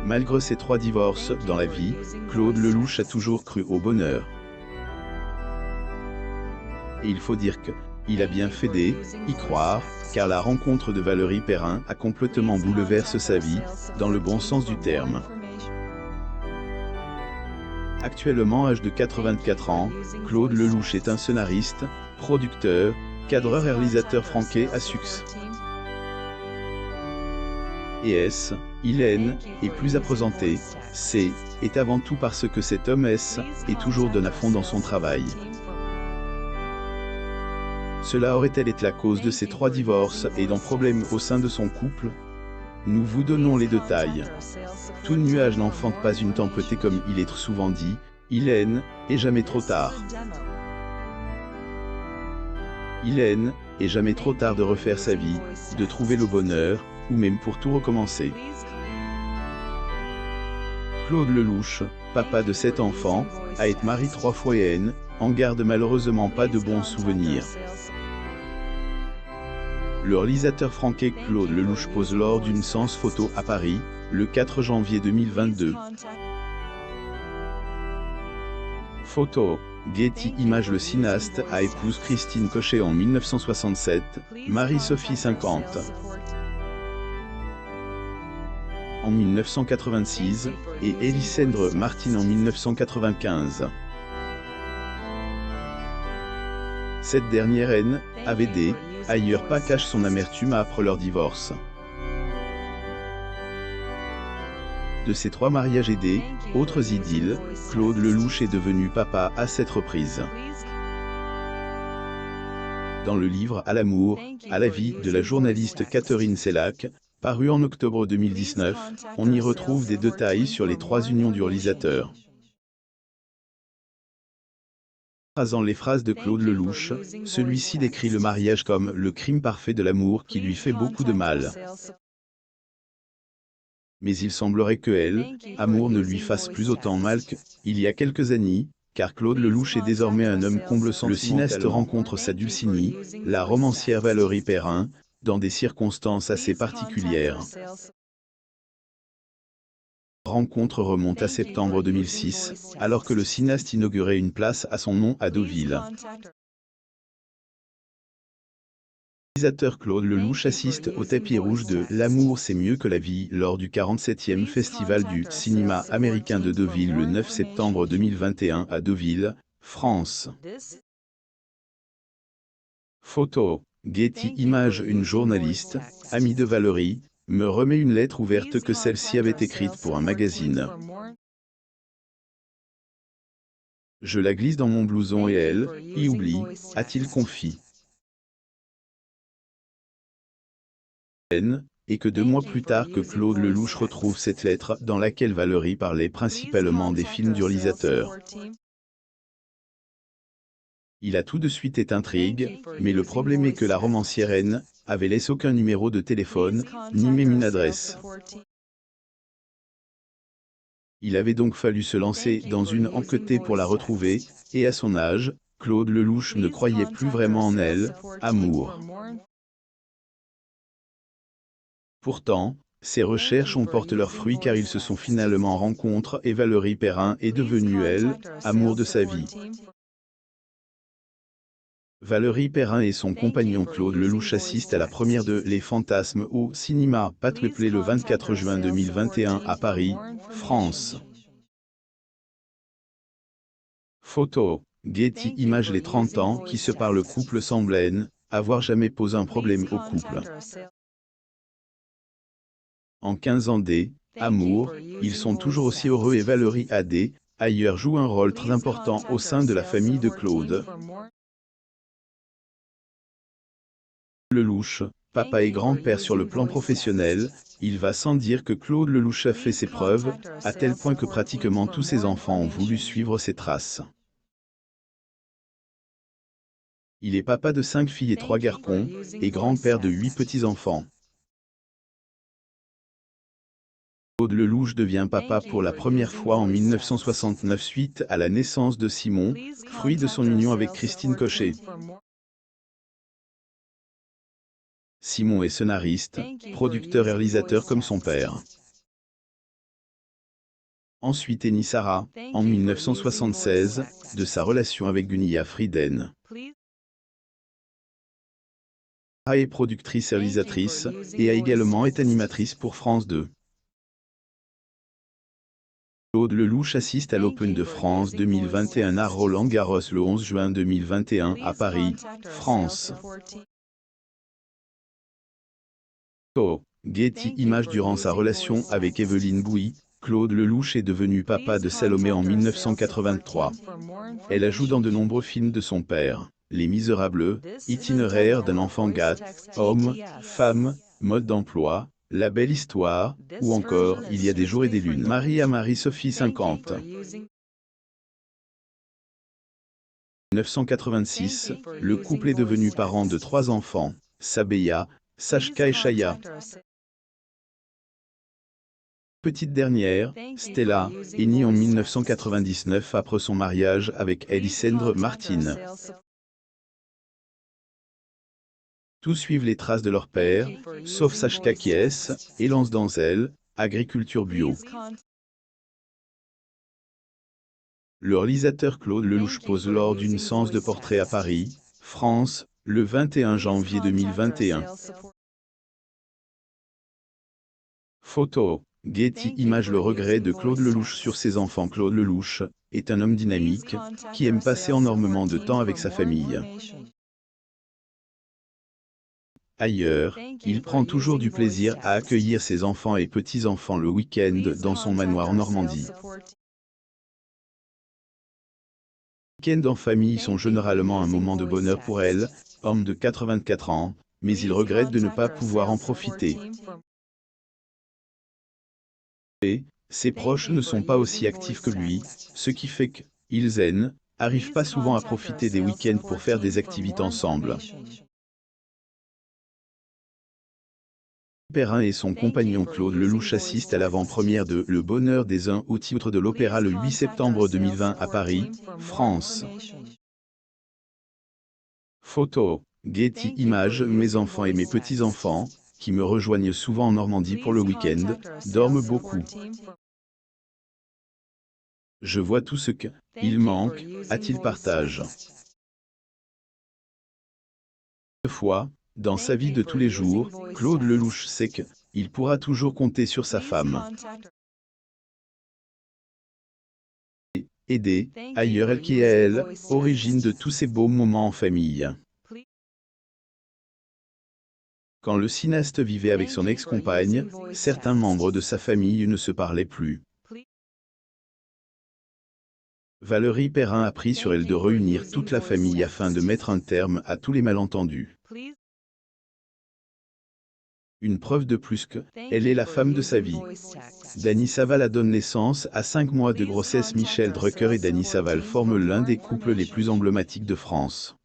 Malgré ses 3 divorces dans la vie, Claude Lelouch a toujours cru au bonheur. Et il faut dire que, il a bien fait d'y croire, car la rencontre de Valérie Perrin a complètement bouleversé sa vie, dans le bon sens du terme. Actuellement âgé de 84 ans, Claude Lelouch est un scénariste, producteur, cadreur et réalisateur franqué à succès. Il est plus à présenter, est avant tout parce que cet homme est toujours donne à fond dans son travail. Cela aurait-elle été la cause de ses 3 divorces et d'un problème au sein de son couple? Nous vous donnons les détails. Tout nuage n'enfante pas une tempête comme il est souvent dit, et jamais trop tard. Et jamais trop tard de refaire sa vie, de trouver le bonheur, ou même pour tout recommencer. Claude Lelouch, papa de 7 enfants, a été marié 3 fois et en garde malheureusement pas de bons souvenirs. Le réalisateur franqué Claude Lelouch pose lors d'une séance photo à Paris, le 4 janvier 2022. Photo, Getty Images. Le cinéaste a épousé Christine Cochet en 1967, Marie-Sophie 50. En 1986, et Elisandre Martin en 1995. Cette dernière avait ailleurs pas caché son amertume après leur divorce. De ces 3 mariages et autres idylles, Claude Lelouch est devenu papa à 7 reprises. Dans le livre À l'amour, à la vie de la journaliste Catherine Sellac, paru en octobre 2019, on y retrouve des détails sur les 3 unions du réalisateur. Paraphrasant les phrases de Claude Lelouch, celui-ci décrit le mariage comme le crime parfait de l'amour qui lui fait beaucoup de mal. Mais il semblerait que amour ne lui fasse plus autant mal qu'il y a quelques années, car Claude Lelouch est désormais un homme comble sentimental. Le cinéaste rencontre sa Dulcinée, la romancière Valérie Perrin, dans des circonstances assez particulières. La rencontre remonte à septembre 2006, alors que le cinéaste inaugurait une place à son nom à Deauville. Le réalisateur Claude Lelouch assiste au tapis rouge de L'amour c'est mieux que la vie lors du 47e Festival du cinéma américain de Deauville le 9 septembre 2021 à Deauville, France. Photo, Getty Images. Une journaliste, amie de Valérie, me remet une lettre ouverte que celle-ci avait écrite pour un magazine. Je la glisse dans mon blouson et elle y oublie, a-t-il confié. Et que 2 mois plus tard que Claude Lelouch retrouve cette lettre dans laquelle Valérie parlait principalement des films du réalisateur. Il a tout de suite été intrigue, mais le problème est que la romancière avait laissé aucun numéro de téléphone, ni même une adresse. Il avait donc fallu se lancer dans une enquête pour la retrouver, et à son âge, Claude Lelouch ne croyait plus vraiment en amour. Pourtant, ces recherches ont porté leurs fruits car ils se sont finalement rencontrés et Valérie Perrin est devenue amour de sa vie. Valérie Perrin et son compagnon Claude Lelouch assistent à la première de Les Fantasmes au cinéma Pat-Replay le 24 juin 2021 à Paris, France. Photo, Getty Images. Les 30 ans qui séparent le couple semblent avoir jamais posé un problème au couple. En 15 ans d'amour, ils sont toujours aussi heureux et Valérie ailleurs joue un rôle très important au sein de la famille de Claude Lelouch, papa et grand-père. Sur le plan professionnel, il va sans dire que Claude Lelouch a fait ses preuves, à tel point que pratiquement tous ses enfants ont voulu suivre ses traces. Il est papa de 5 filles et 3 garçons, et grand-père de 8 petits-enfants. Claude Lelouch devient papa pour la première fois en 1969 suite à la naissance de Simon, fruit de son union avec Christine Cochet. Simon est scénariste, producteur et réalisateur comme son père. Ensuite Enissara, en 1976, de sa relation avec Gunia Frieden. Sarah est productrice et réalisatrice, et a également été animatrice pour France 2. Claude Lelouch assiste à l'Open de France 2021 à Roland-Garros le 11 juin 2021 à Paris, France. Getty Images. Durant sa relation avec Evelyne Bouilly, Claude Lelouch est devenu papa de Salomé en 1983. Elle a joué dans de nombreux films de son père, Les Misérables, Itinéraire d'un enfant gâte, Homme, Femme, Mode d'emploi, La belle histoire, ou encore Il y a des jours et des lunes. Marie-Sophie 50. 1986, le couple est devenu parent de 3 enfants, Sabeya, Sachka et Chaya. Petite dernière, Stella, est née en 1999 après son mariage avec Elisandre Martin. Tous suivent les traces de leur père, sauf Sachka qui est, et lance dans elle, agriculture bio. Le réalisateur Claude Lelouch pose lors d'une séance de portrait à Paris, France, le 21 janvier 2021. Photo, Getty Images. Le regret de Claude Lelouch sur ses enfants. Claude Lelouch est un homme dynamique, qui aime passer énormément de temps avec sa famille. Ailleurs, il prend toujours du plaisir à accueillir ses enfants et petits-enfants le week-end dans son manoir en Normandie. Les week-ends en famille sont généralement un moment de bonheur pour elle, homme de 84 ans, mais il regrette de ne pas pouvoir en profiter. Ses proches ne sont pas aussi actifs que lui, ce qui fait qu'ils n'arrivent pas souvent à profiter des week-ends pour faire des activités ensemble. Perrin et son compagnon Claude Lelouch assistent à l'avant-première de Le Bonheur des uns au titre de l'opéra le 8 septembre 2020 à Paris, France. Photo, Getty Images. Mes enfants et mes petits-enfants, qui me rejoignent souvent en Normandie pour le week-end, dorment beaucoup. Je vois tout ce qu'il manque, a-t-il partagé. Toutefois, dans sa vie de tous les jours, Claude Lelouch sait qu'il pourra toujours compter sur sa femme. Aider, ailleurs elle qui est elle, origine de tous ces beaux moments en famille. Quand le cinéaste vivait avec son ex-compagne, certains membres de sa famille ne se parlaient plus. Valérie Perrin a pris sur elle de réunir toute la famille afin de mettre un terme à tous les malentendus. Une preuve de plus qu'elle est la femme de sa vie. Dany Saval a donné naissance à 5 mois de grossesse. Michel Drucker et Dany Saval forment l'un des couples les plus emblématiques de France.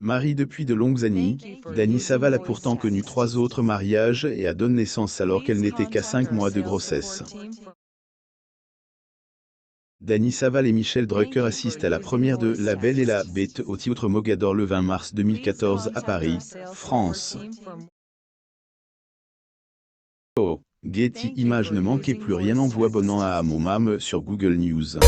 Mariée depuis de longues années, Dany Saval a pourtant connu 3 autres mariages et a donné naissance alors qu'elle n'était qu'à 5 mois de grossesse. Dany Saval et Michel Drucker assistent à la première de La Belle et la Bête au Théâtre Mogador le 20 mars 2014 à Paris, France. Getty Images. Ne manquez plus rien en vous abonnant à Amomam sur Google News.